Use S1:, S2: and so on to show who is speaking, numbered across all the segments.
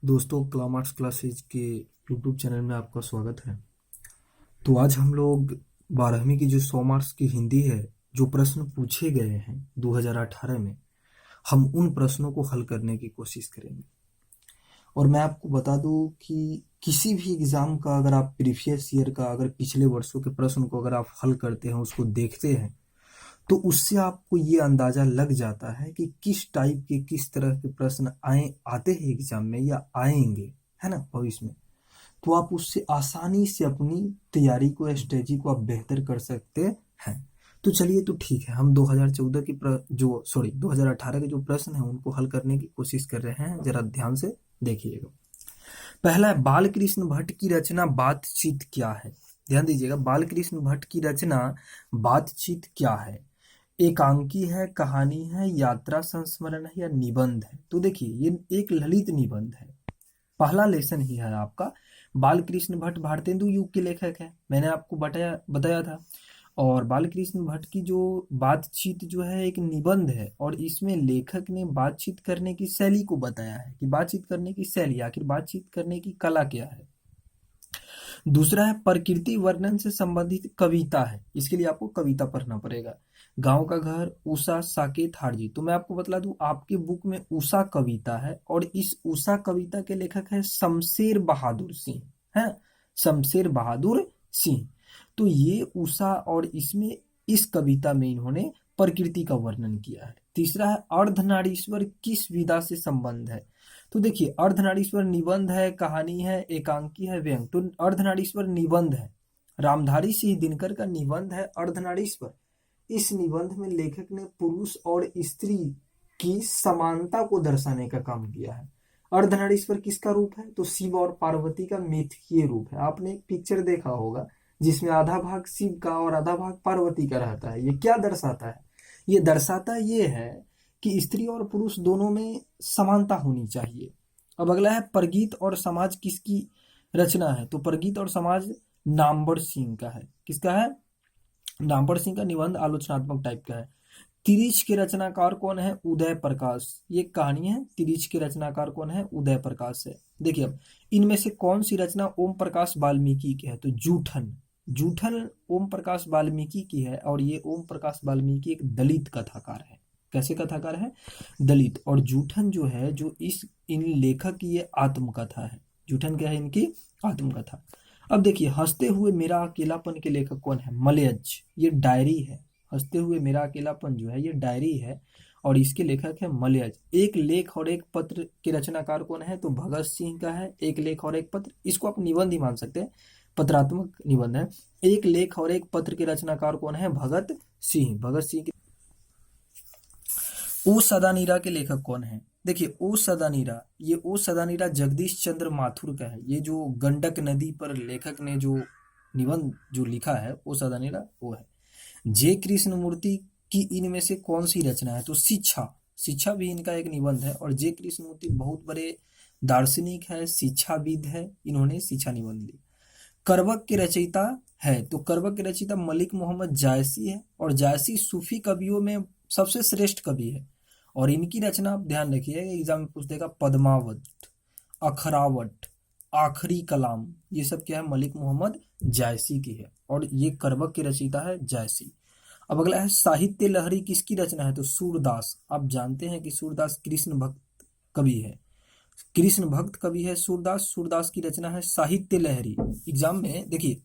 S1: दोस्तों, क्लामार्स क्लासेज के YouTube channel में आपका स्वागत है। तो आज हम लोग 12वीं की जो 100 मार्क्स की हिंदी है, जो प्रश्न पूछे गए हैं 2018 में, हम उन प्रश्नों को हल करने की कोशिश करेंगे। और मैं आपको बता दूं कि किसी भी एग्जाम का अगर आप प्रीवियस ईयर का अगर पिछले वर्षों के प्रश्न को अगर आप हल करते हैं, उसको देखते हैं, तो उससे आपको ये अंदाजा लग जाता है कि किस टाइप के किस तरह के प्रश्न आते हैं एग्जाम में या आएंगे, है ना, भविष्य में। तो आप उससे आसानी से अपनी तैयारी को, स्ट्रेटजी को आप बेहतर कर सकते हैं। तो चलिए, तो ठीक है, हम 2014 की जो 2018 के जो प्रश्न हैं उनको हल करने की कोशिश कर रहे हैं। जरा ध्यान से देखिएगा। पहला है, बाल कृष्ण भट्ट की रचना बातचीत क्या है। ध्यान दीजिएगा, बाल कृष्ण भट्ट की रचना बातचीत क्या है। एकांकी है, कहानी है, यात्रा संस्मरण है या निबंध है। तो देखिए, ये एक ललित निबंध है। पहला लेसन ही है आपका। बाल कृष्ण भट्ट भारतेंदु युग के लेखक है, मैंने आपको बताया बताया था। और बाल कृष्ण भट्ट की जो बातचीत जो है एक निबंध है, और इसमें लेखक ने बातचीत करने की शैली को बताया है कि बातचीत करने की शैली, आखिर बातचीत करने की कला क्या है। दूसरा है, प्रकृति वर्णन से संबंधित कविता है। इसके लिए आपको कविता पढ़ना पड़ेगा। गांव का घर, उषा, साकेत, हारजी। तो मैं आपको बतला दूं, आपके बुक में उषा कविता है, और इस उषा कविता के लेखक है शमशेर बहादुर सिंह, है, शमशेर बहादुर सिंह। तो ये उषा, और इसमें इस कविता में इन्होंने प्रकृति का वर्णन किया है। तीसरा है, अर्धनारीश्वर किस विधा से संबंध है। तो देखिए, अर्धनारीश्वर निबंध है, कहानी है, एकांकी है, व्यंग। तो अर्धनारीश्वर निबंध है, रामधारी सिंह दिनकर का निबंध है अर्धनारीश्वर। इस निबंध में लेखक ने पुरुष और स्त्री की समानता को दर्शाने का काम किया है। अर्धनारीश्वर किसका रूप है, तो शिव और पार्वती का मिथकीय रूप है। आपने एक पिक्चर देखा होगा जिसमें आधा भाग शिव का और आधा भाग पार्वती का रहता है। ये क्या दर्शाता है? ये दर्शाता ये है कि स्त्री और पुरुष दोनों में समानता होनी चाहिए। अब अगला है, परगीत और समाज किसकी रचना है। तो परगीत और समाज नामवर सिंह का है। किसका है? नामवर सिंह का निबंध आलोचनात्मक टाइप का है। तिरिच के रचनाकार कौन है? उदय प्रकाश। ये कहानी है। तिरिच के रचनाकार कौन है? उदय प्रकाश है। देखिए, अब इनमें से कौन सी रचना ओम प्रकाश वाल्मीकि की है? तो जूठन। जूठन ओम प्रकाश वाल्मीकि की है, और ये ओम प्रकाश वाल्मीकि एक दलित कथाकार है। कैसे कथाकार है? दलित। और जूठन जो है, जो इन लेखक की ये आत्मकथा है। जूठन क्या है? इनकी आत्मकथा। अब देखिए, हंसते हुए मेरा अकेलापन के लेखक कौन है? मलयज। ये डायरी है। हंसते हुए मेरा अकेलापन जो है ये डायरी है, और इसके लेखक है मलयज। एक लेख और एक पत्र के रचनाकार कौन है? तो भगत सिंह का है। एक लेख और एक पत्र, इसको आप निबंध ही मान सकते हैं, पत्रात्मक निबंध है। एक लेख और एक पत्र के रचनाकार कौन है? भगत सिंह। भगत सिंह के। ओ सदानीरा के लेखक कौन है? देखिए, ओ सदानीरा, ये ओ सदानीरा जगदीश चंद्र माथुर का है। ये जो गंडक नदी पर लेखक ने जो निबंध जो लिखा है, ओ सदानीरा वो है। जे कृष्णमूर्ति की इनमें से कौन सी रचना है? तो शिक्षा। शिक्षा भी इनका एक निबंध है, और जे कृष्णमूर्ति बहुत बड़े दार्शनिक है, शिक्षाविद है, इन्होंने शिक्षा निबंध ली। करवक के रचयिता है, तो करवक के रचयिता मलिक मोहम्मद जायसी है, और जायसी सूफी कवियों में सबसे श्रेष्ठ कवि है। और इनकी रचना आप ध्यान रखिए, एग्जाम में पूछ देगा, पद्मावत, अखरावट, आखिरी कलाम, ये सब क्या है? मलिक मोहम्मद जायसी की है, और ये करवक की रचयिता है जायसी। अब अगला है, साहित्य लहरी किसकी रचना है? तो सूरदास। आप जानते हैं कि सूरदास कृष्ण भक्त कवि है। कृष्ण भक्त कवि है सूरदास। सूरदास की रचना है साहित्य लहरी। एग्जाम में देखिए,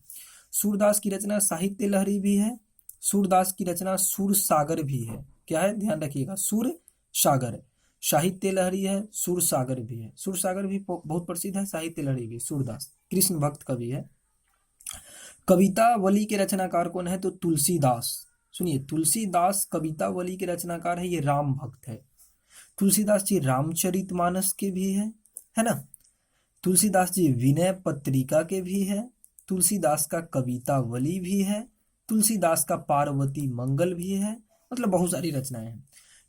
S1: सूरदास की रचना साहित्य लहरी भी है, सूरदास की रचना सूर सागर भी है। क्या है? ध्यान रखिएगा, सूर सागर। साहित्य लहरी है, सूर सागर भी है। सूर सागर भी बहुत प्रसिद्ध है, साहित्य लहरी भी। सूरदास कृष्ण भक्त कवि है। कवितावली के रचनाकार कौन है? तो तुलसीदास। सुनिए, तुलसीदास कवितावली के रचनाकार है, ये राम भक्त है। तुलसीदास जी रामचरितमानस के भी है ना। तुलसीदास जी विनय पत्रिका के भी है। तुलसीदास का कवितावली भी है। तुलसीदास का पार्वती मंगल भी है। मतलब बहुत सारी रचनाएं हैं।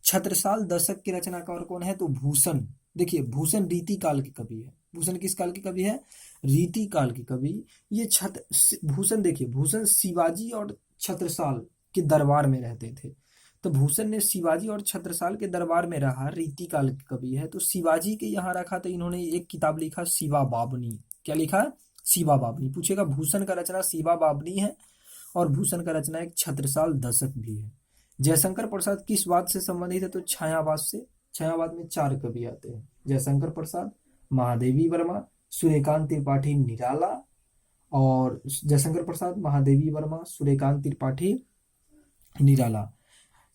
S1: छत्रसाल दशक के रचनाकार कौन है? तो भूषण। देखिए, भूषण रीति काल के कवि है। भूषण किस काल के कवि है? रीति काल के कवि। ये भूषण, देखिए, भूषण शिवाजी और छत्रसाल के दरबार में रहते थे। तो भूषण ने शिवाजी और छत्रसाल के दरबार में रहा, रीतिकाल के कवि है, तो शिवाजी के यहाँ रखा तो इन्होंने एक किताब लिखा शिवा बाबनी। क्या लिखा? शिवा बाबनी। पूछेगा भूषण का रचना शिवा बाबनी है और भूषण का रचना एक छत्रसाल दशक भी है। जयशंकर प्रसाद किस बात से संबंधित है? तो छायावाद से। छायावाद में 4 कवि आते हैं, जयशंकर प्रसाद, महादेवी वर्मा, सूर्यकांत त्रिपाठी निराला, और जयशंकर प्रसाद, महादेवी वर्मा, सूर्यकांत त्रिपाठी निराला,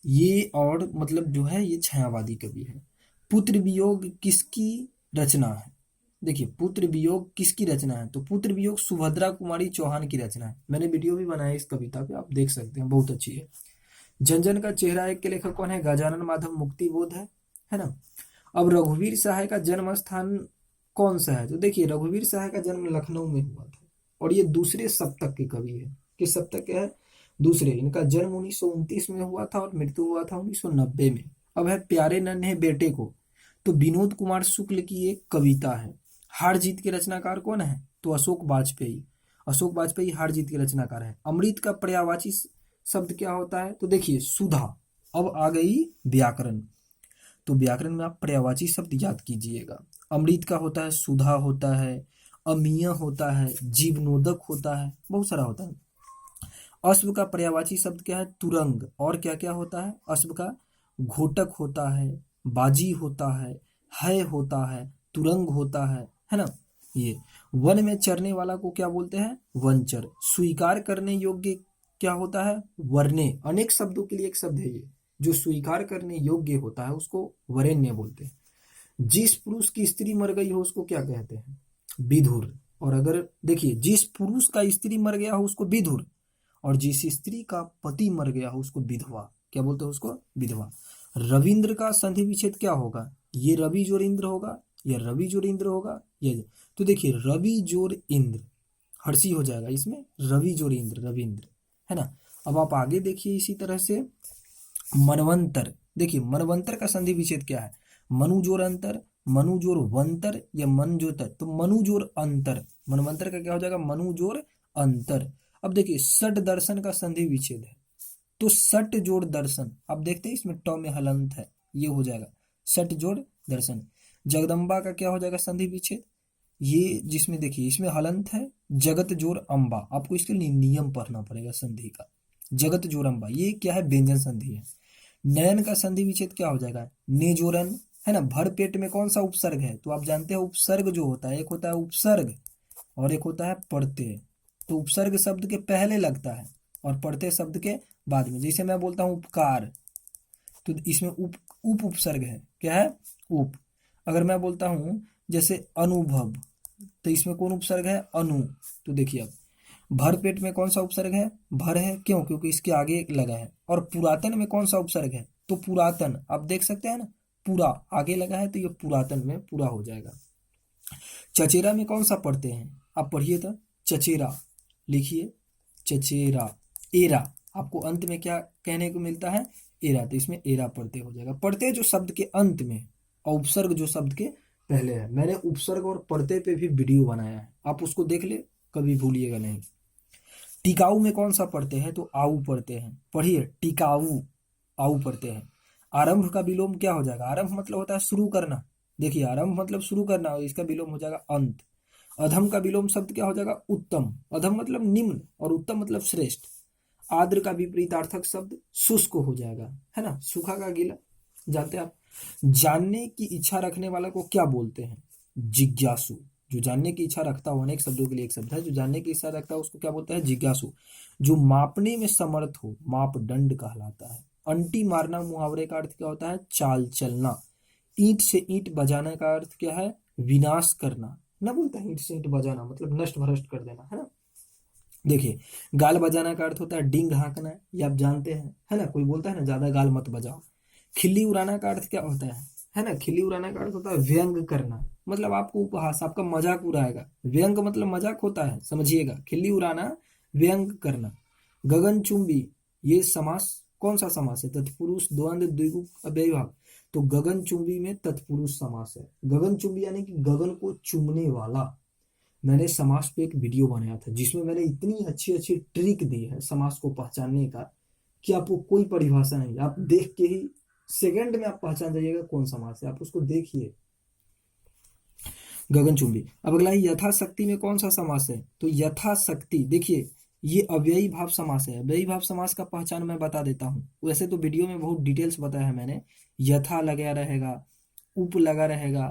S1: ये और मतलब जो है ये छायावादी कवि है। पुत्र वियोग किसकी रचना है? देखिए पुत्र वियोग किसकी रचना है? तो पुत्र वियोग सुभद्रा कुमारी चौहान की रचना है। मैंने वीडियो भी बनाया इस कविता पे, आप देख सकते हैं, बहुत अच्छी है। जन जन का चेहरा एक के लेखक कौन है? गजानन माधव मुक्तिबोध है ना। अब रघुवीर सहाय का जन्म स्थान कौन सा है? तो देखिए रघुवीर सहाय का जन्म लखनऊ में हुआ था और ये दूसरे शतक के कवि है। किस शतक के है? दूसरे। इनका जन्म 1929 में हुआ था और मृत्यु हुआ था 1990 में। अब है प्यारे नन्हे बेटे को, तो विनोद कुमार शुक्ल की एक कविता है। हार जीत के रचनाकार कौन है? तो अशोक वाजपेयी। अशोक वाजपेयी हार जीत के रचनाकार है। अमृत का पर्यायवाची शब्द क्या होता है? तो देखिए सुधा। अब आ गई व्याकरण, तो व्याकरण में आप पर्यायवाची शब्द याद कीजिएगा। अमृत का होता है सुधा होता है, अमीय होता है, जीवनोदक होता है, बहुत सारा होता है। अश्व का पर्यायवाची शब्द क्या है? तुरंग। और क्या क्या होता है? अश्व का घोटक होता है, बाजी होता है होता है, तुरंग होता है ना। ये वन में चरने वाला को क्या बोलते हैं? वनचर। स्वीकार करने योग्य क्या होता है? वरने। अनेक शब्दों के लिए एक शब्द है ये, जो स्वीकार करने योग्य होता है उसको वरेण्य बोलते हैं। जिस पुरुष की स्त्री मर गई हो उसको क्या कहते हैं? विधुर। और अगर देखिए जिस पुरुष का स्त्री मर गया हो उसको विधुर, और जिस स्त्री का पति मर गया हो उसको विधवा। क्या बोलते हैं उसको? विधवा। रविंद्र का संधि विच्छेद क्या होगा? ये रवि जोड़ इंद्र होगा या रवि जोड़ इंद्र होगा ये। तो देखिए रवि जोड़ इंद्र, हर्षी हो जाएगा इसमें, रवि जोड़ इंद्र, रविंद्र, है ना। अब आप आगे देखिए इसी तरह से मनवंतर। देखिए मनवंतर का संधि विच्छेद क्या है? मनु जोड़ अंतर, मनु जोड़ वंतर या मन जोड़ तर, तो मनु जोड़ अंतर। मनवंतर का क्या हो जाएगा? मनु जोड़ अंतर। अब देखिए सट दर्शन का संधि विच्छेद है, तो सट जोड़ दर्शन। अब देखते हैं इसमें ट में हलंत है, ये हो जाएगा सट जोड़ दर्शन। जगदम्बा का क्या हो जाएगा संधि विच्छेद? ये जिसमें देखिए इसमें हलंत है, जगत जोड़ अम्बा। आपको इसके लिए नियम पढ़ना पड़ेगा संधि का। जगत जोड़ अम्बा ये क्या है? व्यंजन संधि है। नयन का संधि विच्छेद क्या हो जाएगा? ने जोरन, है ना। भर पेट में कौन सा उपसर्ग है? तो आप जानते हैं उपसर्ग जो होता है, एक होता है उपसर्ग और एक होता है प्रत्यय। तो उपसर्ग शब्द के पहले लगता है और प्रत्यय शब्द के बाद में। जैसे मैं बोलता हूँ उपकार, तो इसमें उप उपसर्ग है। क्या है? उप। अगर मैं बोलता हूँ जैसे अनुभव, तो इसमें कौन उपसर्ग है? अनु। तो देखिए अब भर पेट में कौन सा उपसर्ग है? भर है। क्यों? क्योंकि इसके आगे लगा है। और पुरातन में कौन सा उपसर्ग है? तो पुरातन। आप देख सकते हैं ना, पूरा आगे लगा है तो ये पुरातन में पूरा हो जाएगा। चचेरा में कौन सा पढ़ते हैं? आप पढ़िए तो चचेरा लिखिए, चचेरा। एरा, आपको अंत में क्या कहने को मिलता है? एरा। तो इसमें एरा पढ़ते हो जाएगा। पढ़ते जो शब्द के अंत में और उपसर्ग जो शब्द के पहले है। मैंने उपसर्ग और पढ़ते पे भी वीडियो बनाया है, आप उसको देख ले, कभी भूलिएगा नहीं। टिकाऊ में कौन सा पढ़ते हैं? तो आऊ पढ़ते हैं। पढ़िए टिकाऊ, आऊ पढ़ते हैं। आरंभ का विलोम क्या हो जाएगा? आरंभ मतलब होता है शुरू करना। देखिए आरंभ मतलब शुरू करना और इसका विलोम हो जाएगा अंत। अधम का विलोम शब्द क्या हो जाएगा? उत्तम। अधम मतलब निम्न और उत्तम मतलब श्रेष्ठ। आद्र का विपरीतार्थक शब्द शुष्क हो जाएगा, है ना। सूखा का गीला, जानते हैं आप। जानने की इच्छा रखने वाला को क्या बोलते हैं? जिज्ञासु। जो जानने की इच्छा रखता हो, अनेक शब्दों के लिए एक शब्द है, जो जानने की इच्छा रखता है उसको क्या बोलते हैं? जिज्ञासु। जो मापने में समर्थ हो, मापदंड कहलाता है। अंटी मारना मुहावरे का अर्थ क्या होता है? चाल चलना। ईंट से ईंट बजाने का अर्थ क्या है? विनाश करना। ना बोलता है ईंट से ईंट बजाना मतलब नष्ट भ्रष्ट कर देना, है ना। देखिए गाल बजाना का अर्थ होता है डींग हाँकना, ये आप जानते हैं, है ना। कोई बोलता है ना ज्यादा गाल मत बजाओ। खिल्ली उड़ाना का अर्थ क्या होता है ना। खिल्ली उड़ाना का अर्थ होता है व्यंग करना, मतलब आपको उपहास, आपका मजाक उड़ाएगा। व्यंग मतलब मजाक होता है, समझिएगा। खिल्ली उड़ाना, व्यंग करना। गगनचुंबी, ये समास कौन सा समास है? तत्पुरुष द्वंद्व द्विगु अव्ययभाव। तो गगनचुंबी में तत्पुरुष समास है। गगनचुंबी यानी कि गगन को चूमने वाला। मैंने समास पे एक वीडियो बनाया था जिसमें मैंने इतनी अच्छी अच्छी ट्रिक दी है समास को पहचानने का कि आपको कोई परिभाषा नहीं, आप देख के ही सेकंड में आप पहचान जाइएगा कौन समास है, आप उसको देखिए। गगनचुंबी। अब अगला है यथाशक्ति में कौन सा समास है? तो यथाशक्ति देखिए ये अव्ययी भाव समास है। अव्ययी भाव समास का पहचान मैं बता देता हूँ, वैसे तो वीडियो में बहुत डिटेल्स बताया है मैंने। यथा लगा रहेगा, उप लगा रहेगा,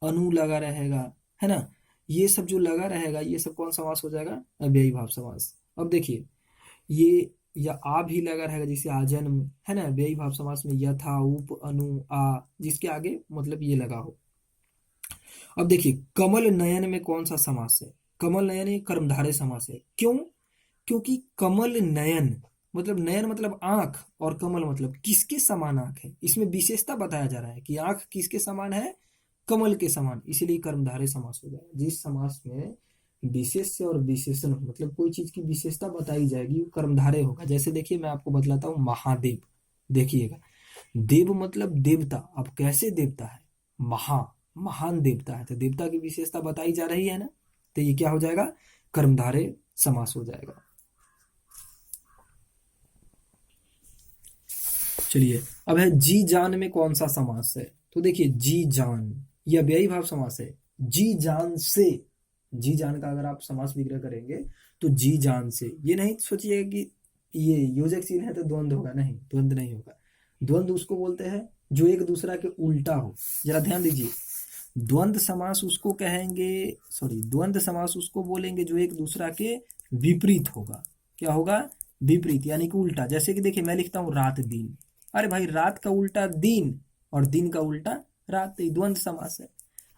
S1: अनु लगा रहेगा, है ना, ये सब जो लगा रहेगा ये सब कौन समास हो जाएगा? अव्ययी भाव समास। अब देखिए ये या आ भी लगा रहेगा, जैसे आजन्म, है ना, अव्ययी भाव समास में यथा, उप, अनु, आ, जिसके आगे मतलब ये लगा हो। अब देखिए कमल नयन में कौन सा समास है? कमल नयन ये कर्मधारय समास है। क्यों? क्योंकि कमल नयन मतलब नयन मतलब आंख, और कमल मतलब किसके समान आंख है, इसमें विशेषता बताया जा रहा है कि आंख किसके समान है? कमल के समान, इसीलिए कर्मधारय समास हो जाएगा। जिस समास में विशेष्य और विशेषण मतलब कोई चीज की विशेषता बताई जाएगी वो कर्मधारय होगा। जैसे देखिए मैं आपको बतलाता हूँ, महादेव, देखिएगा देव मतलब देवता। अब कैसे देवता है? महान देवता है, तो देवता की विशेषता बताई जा रही है ना, तो ये क्या हो जाएगा? कर्मधारय समास हो जाएगा। चलिए अब है जी जान में कौन सा समास है? तो देखिए जी जान यह अव्ययी भाव समास है। जी जान से, जी जान का अगर आप समास विग्रह करेंगे तो जी जान से, ये नहीं सोचिएगा कि ये योजक चिन्ह है तो द्वंद्व होगा, नहीं, द्वंद्व नहीं होगा। द्वंद्व उसको बोलते हैं जो एक दूसरा के उल्टा हो। जरा ध्यान दीजिए, द्वंद्व समास उसको कहेंगे, सॉरी, द्वंद्व समास उसको बोलेंगे जो एक दूसरा के विपरीत होगा। क्या होगा? विपरीत, यानी कि उल्टा। जैसे कि देखिए मैं लिखता हूँ रात दिन, अरे भाई रात का उल्टा दिन और दिन का उल्टा रात, ये द्वंद्व समास है।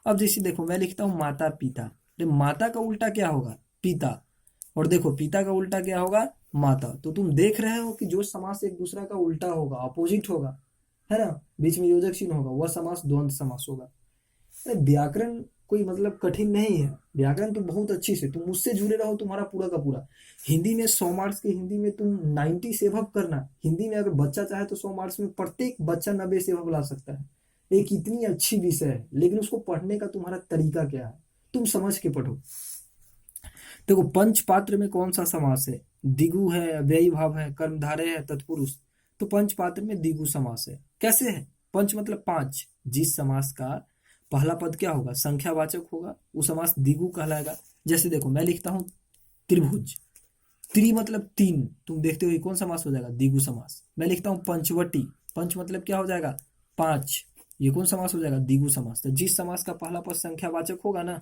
S1: अब जैसे देखो मैं लिखता हूँ माता पिता, अरे माता का उल्टा क्या होगा? पिता, और देखो पिता का उल्टा क्या होगा? माता। तो तुम देख रहे हो कि जो समास एक दूसरा का उल्टा होगा, अपोजिट होगा, है ना, बीच में योजक चिन्ह होगा, वह समास द्वंद्व समास होगा। अरे व्याकरण कोई मतलब कठिन नहीं है, व्याकरण तो बहुत अच्छी से, तुम मुझसे जुड़े रहो, तुम्हारा पूरा का पूरा। हिंदी में 100 मार्क्स की हिंदी में तुम 90 से अबव करना। हिंदी में अगर बच्चा चाहे तो 100 मार्क्स में प्रत्येक बच्चा 90 से अबव ला सकता है। एक इतनी अच्छी विषय है, लेकिन उसको पढ़ने का तुम्हारा तरीका क्या है, तुम समझ के पढ़ो। देखो पंच पात्र में कौन सा समास है? दिगु है, अव्ययी भाव है, कर्मधारय है, तत्पुरुष। तो पंच पात्र में दिगु समास है। कैसे है? पंच मतलब पांच, जिस समास का पहला पद क्या होगा? संख्यावाचक होगा, वो समास दिगु कहलाएगा। जैसे देखो मैं लिखता हूं त्रिभुज, त्रि मतलब तीन, तुम देखते हो ये कौन समास हो जाएगा? दिगु समास। मैं लिखता हूं पंचवटी, पंच मतलब क्या हो जाएगा? पांच, ये कौन समास हो जाएगा? दिगु समास। तो जिस समास का पहला पद संख्यावाचक होगा ना,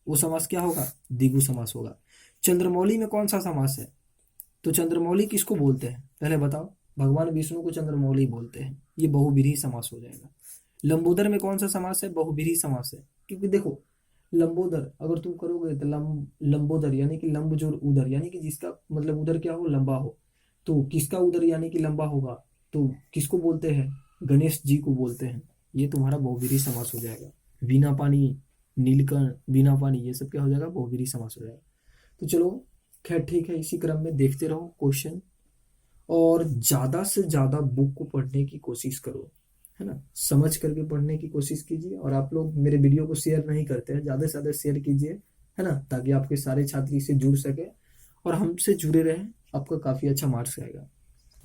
S1: वो समास क्या होगा? दिगु समास होगा। चंद्रमौली में कौन सा समास है? तो चंद्रमौली किसको बोलते हैं पहले बताओ? भगवान विष्णु को चंद्रमौली बोलते हैं, ये बहुव्रीहि समास हो जाएगा। लंबोदर में कौन सा समास है? बहुव्रीहि समास है। क्योंकि देखो लंबोदर अगर तुम करोगे तो लंबोदर यानी कि लंब जोर उदर, यानी कि जिसका मतलब उदर क्या हो? लंबा हो। तो किसका उदर यानी कि लंबा होगा, तो किसको बोलते हैं? गणेश जी को बोलते हैं। ये तुम्हारा बहुव्रीहि समास हो जाएगा। बिना पानी, नीलकंठ, बिना पानी, ये सब क्या हो जाएगा? बहुव्रीहि समास हो जाएगा। तो चलो खैर ठीक है, इसी क्रम में देखते रहो क्वेश्चन, और ज्यादा से ज्यादा बुक को पढ़ने की कोशिश करो, है ना, समझ करके पढ़ने की कोशिश कीजिए। और आप लोग मेरे वीडियो को शेयर नहीं करते हैं, ज्यादा से ज्यादा शेयर कीजिए, है ना, ताकि आपके सारे छात्र इससे जुड़ सके और हमसे जुड़े रहें, आपका काफी अच्छा मार्क्स आएगा।